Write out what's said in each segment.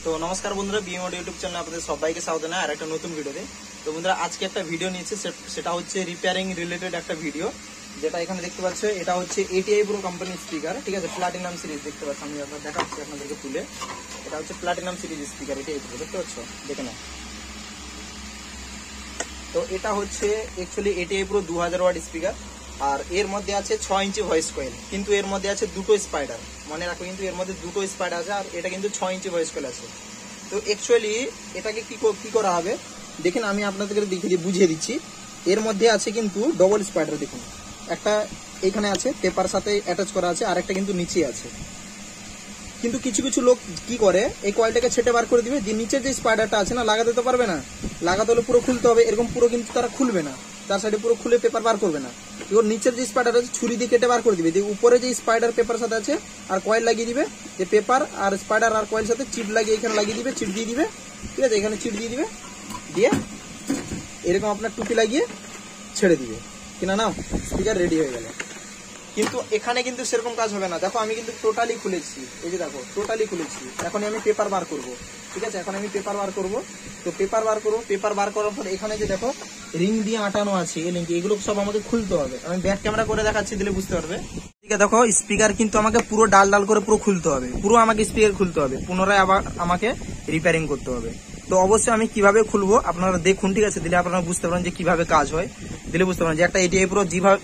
তো নমস্কার বন্ধুরা, বিএমওড ইউটিউব চ্যানেলে আপনাদের সবাইকে স্বাগত জানাই আর একটা নতুন ভিডিওতে। তো বন্ধুরা, আজকে একটা ভিডিও নিয়েছি, সেটা হচ্ছে রিপেয়ারিং রিলেটেড একটা ভিডিও। যেটা এখানে দেখতে পাচ্ছ, এটা হচ্ছে এটিআই প্রো কোম্পানির স্পিকার, ঠিক আছে, প্লাটিনাম সিরিজ দেখতে পাচ্ছ। আমি আপনাদের দেখাচ্ছি আপনাদেরকে তুলে। এটা হচ্ছে platinum series speaker, ATI pro দেখতে পাচ্ছ, দেখে নাও। তো এটা হচ্ছে actually ATI pro 2000 watt speaker, আর এর মধ্যে আছে 6 ইঞ্চি ভয়েস কয়েল, কিন্তু এর মধ্যে আছে দুটো স্পাইডার, মনে রাখো কিন্তু এর মধ্যে দুটো স্পাইডার আছে, আর এটা কিন্তু 6 ইঞ্চি ভয়েস কয়েল আছে। তো অ্যাকচুয়ালি এটাকে কি করা হবে দেখেন, আমি আপনাদেরকে বুঝিয়ে দিচ্ছি। এর মধ্যে আছে কিন্তু ডবল স্পাইডার, দেখুন একটা এখানে আছে পেপার সাথে অ্যাটাচ করা আছে, আর একটা কিন্তু নিচে আছে। কিন্তু কিছু কিছু লোক কি করে, এই কয়েলটাকে ছেটে বার করে দিবে, যে নিচের যে স্পাইডারটা আছে না, লাগাতে তো পারবে না, লাগাতে হলে পুরো খুলতে হবে, এরকম পুরো কিন্তু তারা খুলবে না, তার সাইডে পুরো খুলে পেপার বার করবে না। এবার নিচের যে স্পাইডার আছে ছুরি দিয়ে কেটে বার করে দিবে, যে উপরে যে স্পাইডার পেপার সাথে আছে আর কয়েল লাগিয়ে দিবে, যে পেপার আর স্পাইডার আর কয়েল সাথে চিট লাগিয়ে এখানে লাগিয়ে দিবে, চিট দিয়ে দিবে, ঠিক আছে, এখানে চিট দিয়ে দিবে, দিয়ে এরকম আপনার টুপি লাগিয়ে ছেড়ে দিবে, কিনা নাও স্পিকার রেডি হয়ে গেল। কিন্তু এখানে কিন্তু সেরকম কাজ হবে না। দেখো আমি কিন্তু টোটালি খুলেছি, এই যে দেখো টোটালি খুলেছি। এখন আমি পেপার বার করব, ঠিক আছে, এখন আমি পেপার বার করব। তো পেপার বার করবো, পেপার বার করার পর এখানে যে দেখো রিং দিয়ে আটানো আছে, এই লিঙ্ক, এগুলো সব আমাকে খুলতে হবে। আমি ব্যাক ক্যামেরা করে দেখাচ্ছি, দিলে বুঝতে পারবে। ঠিক আছে, দেখো স্পিকার কিন্তু আমাকে পুরো ডাল ডাল করে পুরো খুলতে হবে, পুরো আমাকে স্পিকার খুলতে হবে, পুনরায় আবার আমাকে রিপেয়ারিং করতে হবে। তো অবশ্যই আমি কিভাবে খুলবো আপনারা দেখুন, ঠিক আছে, দিলে আপনারা বুঝতে পারেন যে কিভাবে কাজ হয়, দিলে বুঝতে পারেন যে একটা এটিআই প্রো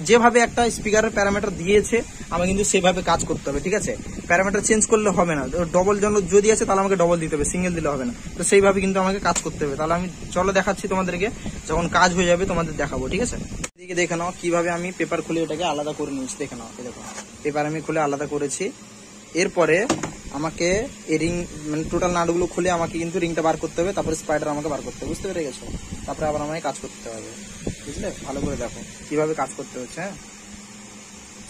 যেভাবে একটা স্পিকারের প্যারামিটার দিয়েছে আমাকে কিন্তু সেভাবে কাজ করতে হবে, ঠিক আছে। প্যারামিটার চেঞ্জ করলে হবে না, ডবল জন্য যদি আছে তাহলে আমাকে ডবল দিতে হবে, সিঙ্গেল দিলে হবে না। তো সেইভাবে কিন্তু আমাকে কাজ করতে হবে। তাহলে আমি চলো দেখাচ্ছি তোমাদেরকে, যখন কাজ হয়ে যাবে তোমাদের দেখাবো, ঠিক আছে। এদিকে দেখে নাও কিভাবে আমি পেপার খুলে এটাকে আলাদা করে নিয়েছি, দেখে নাও, দেখো পেপার আমি খুলে আলাদা করেছি। এরপরে আমাকে এই রিং মানে টোটাল নাটগুলো খুলে আমাকে কিন্তু রিংটা বার করতে হবে, তারপরে স্পাইডার আমাকে বার করতে হবে, বুঝতে পেরে গেছো। তারপরে আবার আমাকে কাজ করতে হবে, বুঝলে, ভালো করে দেখো কিভাবে কাজ করতে হচ্ছে। হ্যাঁ,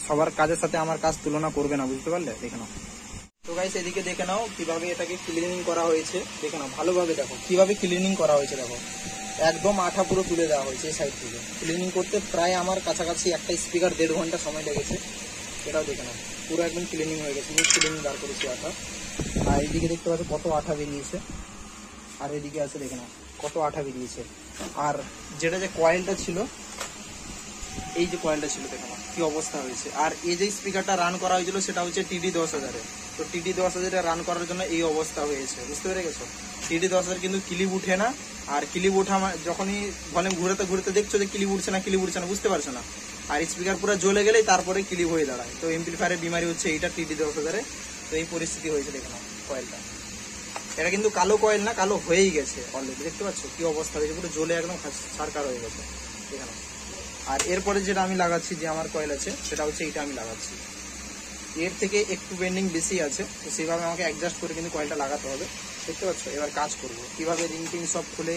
সবার কাজের সাথে আমার কাজ তুলনা করবে না, বুঝতে পারলে, দেখে নাও। তো গাইস এদিকে দেখে নাও কিভাবে এটাকে ক্লিনিং করা হয়েছে, দেখে নাও ভালোভাবে, দেখো কিভাবে ক্লিনিং করা হয়েছে, দেখো একদম আঠা পুরো তুলে দেওয়া হয়েছে এই সাইড থেকে। ক্লিনিং করতে প্রায় আমার কাছাকাছি একটা স্পিকার 1.5 ঘন্টা সময় লেগেছে। এটাও দেখে নাও পুরো একদম ক্লিনিং হয়ে গেছে, নিট ক্লিনিং বার করেছি আঠা। আর এইদিকে দেখতে পাচ্ছ কত আঠা বেরিয়েছে, আর এদিকে আছে দেখে নাও কত আঠা বেরিয়েছে। আর যেটা যে কয়েলটা ছিল, এই যে কয়েলটা ছিল, দেখে নাও কি অবস্থা হয়েছে। আর এই যে স্পিকারটা রান করা হয়েছিল সেটা হচ্ছে টিডি 10,000-এ। তো টিডি 10,000-এ রান করার জন্য এই অবস্থা হয়েছে, বুঝতে পেরে গেছো। টিডি 10,000 কিন্তু ক্লিপ উঠে না, আর ক্লিপ ওঠা যখনই ভলিউম ঘুরতে ঘুরতে দেখছো যে ক্লিপ উঠছে না, বুঝতে পারছো না। আর স্পিকার পুরো জ্বলে গেলেই তারপরে ক্লিপ হয়ে দাঁড়ায়। তো এমপ্লিফায়ারের বিমারি হচ্ছে এইটা টিডি 10,000-এ। তো এই পরিস্থিতি হয়েছে, দেখে নাও কয়েলটা। এটা কিন্তু কালো কয়েল না, কালো হয়েই গেছে অলরেডি, দেখতে পাচ্ছ কি অবস্থা হয়েছে, পুরো জ্বলে একদম ছারকার হয়ে গেছে, দেখে নাও। আর এরপরে যেটা আমি লাগাচ্ছি, যে আমার কয়েল আছে সেটা হচ্ছে এইটা আমি লাগাচ্ছি। এর থেকে একটু বেন্ডিং বেশি আছে, তো সেইভাবে আমাকে অ্যাডজাস্ট করে কিন্তু কয়েলটা লাগাতে হবে, দেখতে পাচ্ছ। এবার কাজ করবো কিভাবে, রিং টিং সব খুলে,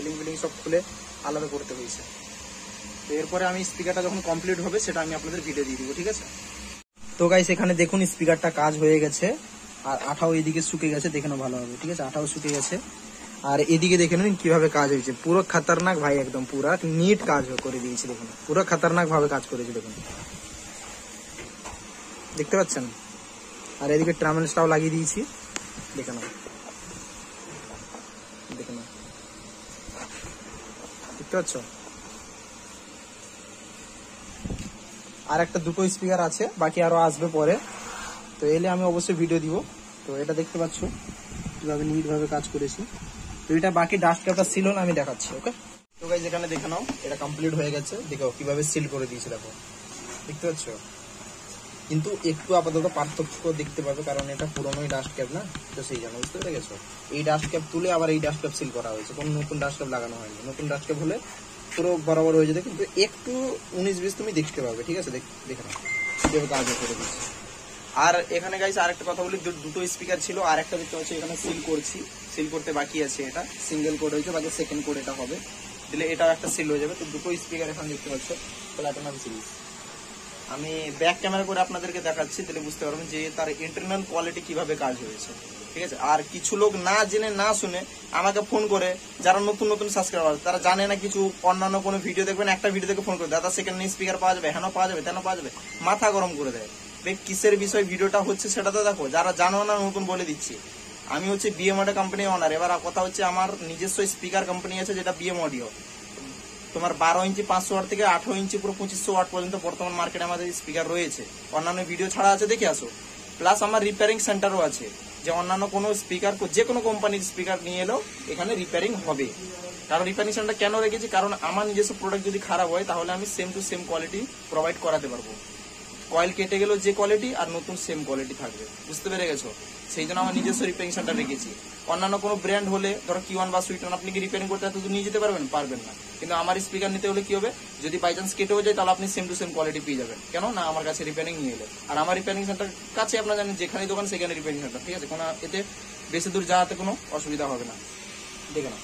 রিং বিলিং সব খুলে আলাদা করতে হয়েছে। তো এরপরে আমি স্পিকারটা যখন কমপ্লিট হবে সেটা আমি আপনাদের ভিডিও দিয়ে দিব, ঠিক আছে। তো গাইস এখানে দেখুন স্পিকারটা কাজ হয়ে গেছে, আর আঠাও এদিকে শুকে গেছে, দেখে নাও ভালো হবে, ঠিক আছে, আঠাও শুকে গেছে। আর এদিকে দেখে নিন কিভাবে কাজ হয়েছে, পুরো খতরনাক ভাই, একদম পুরো নিট কাজ করে দিয়েছে, দেখুন পুরো খতরনাক ভাবে কাজ করেছে, দেখুন দেখতে পাচ্ছেন। আর এদিকে ট্রামেলসটাও লাগিয়ে দিয়েছি, দেখে নাও, দেখে নাও, দেখতে পাচ্ছ। আর একটা দুটো স্পিকার আছে, বাকি আরো আসবে পরে, তো এলে আমি অবশ্যই ভিডিও দিব। তো এটা দেখতে পাচ্ছ কিভাবে নিট ভাবে কাজ করেছি। তো এটা বাকি ডাস্ট ক্যাপটা সিল হলে আমি দেখাচ্ছি, ওকে। তো গাইস এখানে দেখে নাও এটা কমপ্লিট হয়ে গেছে, দেখো কিভাবে সিল করে দিয়েছে, দেখো দেখতে পাচ্ছ। কিন্তু একটু আপাতত পার্থক্য দেখতে পাবে, কারণ এটা পুরোনোই ডাস্ট ক্যাপ না, তো সেই জন্য, বুঝতে পেরে গেছো। এই ডাস্ট ক্যাপ তুলে আবার এই ডাস্ট ক্যাপ সিল করা হয়েছে, কোনো নতুন ডাস্ট ক্যাপ লাগানো হয়নি। নতুন ডাস্ট ক্যাপ হলে পুরো বরাবর হয়ে যেত, কিন্তু একটু 19-20 তুমি দেখতে পাবে, ঠিক আছে, দেখে নাও কিভাবে কাজ করে দিচ্ছি। আর এখানে গাইস আরেকটা কথা বলি, দুটো স্পিকার ছিল, আর একটা দেখতে পাচ্ছি এখানে সিল করছি, সিল করতে বাকি আছে। এটা সিঙ্গেল কোড হয়েছে, বাকি সেকেন্ড কোড এটা হবে, দিলে এটাও একটা সিল হয়ে যাবে। তো দুটো স্পিকার এখানে দেখতে পাচ্ছ প্লাটিনাম সিরিজ। আমি ব্যাক ক্যামেরা করে আপনাদেরকে দেখাচ্ছি, তাহলে বুঝতে পারবেন যে তার ইন্টারনাল কোয়ালিটি কিভাবে কাজ হয়েছে, ঠিক আছে। আর কিছু লোক না জেনে না শুনে আমাকে ফোন করে, যারা নতুন নতুন সাবস্ক্রাইবার, তারা জানে না কিছু, অন্যান্য কোনো ভিডিও দেখবেন, একটা ভিডিও দেখে ফোন করে, দাদা সেকেন্ড স্পিকার পাওয়া যাবে, হ্যাঁ পাওয়া যাবে, তেন পাওয়া যাবে, মাথা গরম করে দেয়। কিসের বিষয় ভিডিওটা হচ্ছে সেটা তো দেখো, যারা জানো না নতুন বলে দিচ্ছি। আমি হচ্ছে বিএম অডিও কোম্পানির ওনার। এবার কথা হচ্ছে আমার নিজস্ব স্পিকার কোম্পানি আছে যেটা বিএম অডিও। তোমার 12 ইঞ্চি 500 ওয়াট থেকে 18 ইঞ্চি পুরো 2500 ওয়াট পর্যন্ত বর্তমান মার্কেটে আমাদের স্পিকার রয়েছে। অন্যান্য ভিডিও ছাড়া আছে, দেখে আসো। প্লাস আমার রিপেয়ারিং সেন্টারও আছে, যে অন্যান্য কোনো স্পিকার, যে কোনো কোম্পানির স্পিকার নিয়ে এলেও এখানে রিপেয়ারিং হবে। কারণ রিপেয়ারিং সেন্টার কেন রেখেছি, কারণ আমার নিজস্ব প্রোডাক্ট যদি খারাপ হয় তাহলে আমি same to same quality provide করাতে পারবো। কয়েল কেটে গেলেও যে কোয়ালিটি আর নতুন সেম কোয়ালিটি থাকবে, বুঝতে পেরে গেছো? সেই জন্য আমার নিজস্ব রিপেয়ারিং সেন্টার রেখেছি। অন্যান্য কোনো ব্র্যান্ড হলে ধরো Q1 বা সুইটন, আপনি কি রিপেয়ারিং করতে এত দূর নিয়ে যেতে পারবেন না। কিন্তু আমার স্পিকার নিতে হলে কি হবে, যদি বাই চান্স কেটেও যায় তাহলে আপনি সেম টু সেম কোয়ালিটি পেয়ে যাবেন। কেন না, আমার কাছে রিপেয়ারিং নিয়ে এলে। আর আমার রিপেয়ারিং সেন্টার কাছে আপনারা জানেন, যেখানে দোকান সেখানে রিপেয়ারিং সেন্টার, ঠিক আছে? কোনো এতে বেশি দূর যাওয়াতে কোনো অসুবিধা হবে না। দেখে নাও।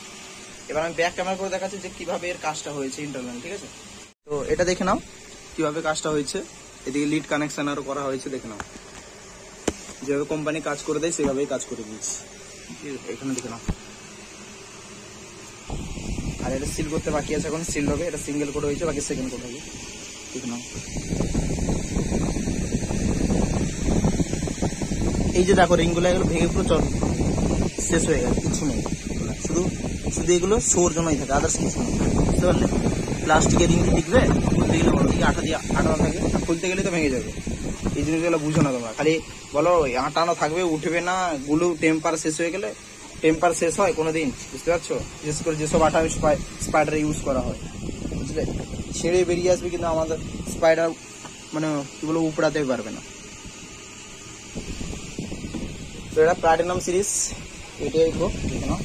এবার আমি ব্যাক ক্যামেরা করে দেখাচ্ছি যে কিভাবে এর কাজটা হয়েছে ইন্টারনাল, ঠিক আছে? তো এটা দেখে নাও কিভাবে কাজটা হয়েছে। এদিকে লিড কানেকশন আরো করা হয়েছে, দেখে নাও। যেভাবে কোম্পানি কাজ করে দেয় সেভাবেই কাজ করে দিয়েছি। এখানে দেখে নাও। আর এটা সিল করতে বাকি আছে, এখন সিল হবে। এটা সিঙ্গেল কোড হয়েছে, বাকি সেকেন্ড কোড হবে, দেখে নাও। এই যে দেখো রিংগুলো, এগুলো ভেঙে পুরো শেষ হয়ে গেছে, কিছু নেই। শুধু এগুলো শোর জন্যই থাকে, আদার্স কিছু নেই, বুঝতে পারলে? প্লাস্টিকের রিং টিকবে, খুলতে গেলে বলো আটা দিয়ে আটানো থাকবে, খুলতে গেলে তো ভেঙে যাবে। এই জিনিসগুলো বুঝো না তোমরা, খালি বলো আটানো থাকবে, উঠবে না। গুলো টেম্পার শেষ হয়ে গেলে, টেম্পার শেষ হয় কোনোদিন, বুঝতে পারছো? বিশেষ করে যেসব আটা স্পাইডার ইউজ করা হয়, বুঝলে? ছেড়ে বেরিয়ে আসবে, কিন্তু আমাদের স্পাইডার মানে কি বলবো, উপড়াতে পারবে না। তো এটা প্লাটিনাম সিরিজ, এটাই দেখো, দেখে নাও,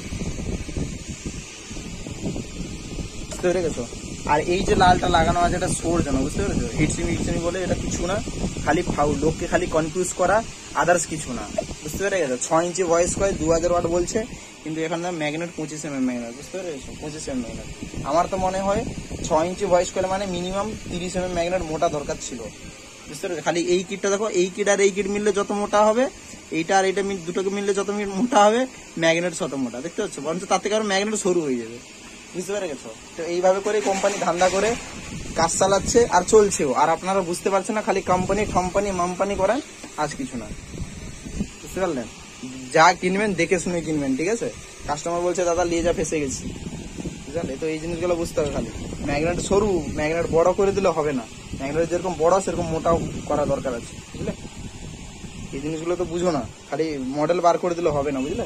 বুঝতে পেরে গেছো? আর এই যে লালটা লাগানো আছে, এটা সোর জন্য, বুঝতে পেরেছো? হিটসিমি বলে, এটা কিছু না, খালি লোককে খালি কনফিউজ করা, আদার্স কিছু না, বুঝতে পেরে গেছো? 6 ইঞ্চি ভয়েস কয়েল 2000 ওয়াট বলছে, কিন্তু এখানে ম্যাগনেট 25 mm ম্যাগনেট, বুঝতে পেরেছো? 25 mm ম্যাগনেট। আমার তো মনে হয় 6 ইঞ্চি ভয়েস কয়েল মানে মিনিমাম 30 mm ম্যাগনেট মোটা দরকার ছিল, বুঝতে পেরেছো? খালি এই কিটটা দেখো, এই কিট আর এই কিট মিললে যত মোটা হবে, এইটা আর এইটা দুটোকে মিললে যত মোটা হবে, ম্যাগনেট তত মোটা, দেখতে পাচ্ছ? বরঞ্চ তার থেকে আরো ম্যাগনেট সরু হয়ে যাবে, বুঝতে পেরে গেছো? তো এইভাবে করে কোম্পানি ধান্দা করে কাজ চালাচ্ছে আর চলছেও। আর আপনারা বুঝতে পারছেন না, খালি কোম্পানি মাম্পানি করেন, আজ কিছু না, বুঝতে পারলেন? যা কিনবেন দেখে শুনে কিনবেন, ঠিক আছে? কাস্টমার বলছে দাদা নিয়ে যা, ফেসে গেছি, বুঝলে? তো এই জিনিসগুলো বুঝতে হবে। খালি ম্যাগনেট সরু, ম্যাগনেট বড় করে দিলে হবে না। ম্যাগনেট যেরকম বড় সেরকম মোটাও করা দরকার আছে, বুঝলে? এই জিনিসগুলো তো বুঝো না, খালি মডেল বার করে দিলে হবে না, বুঝলে?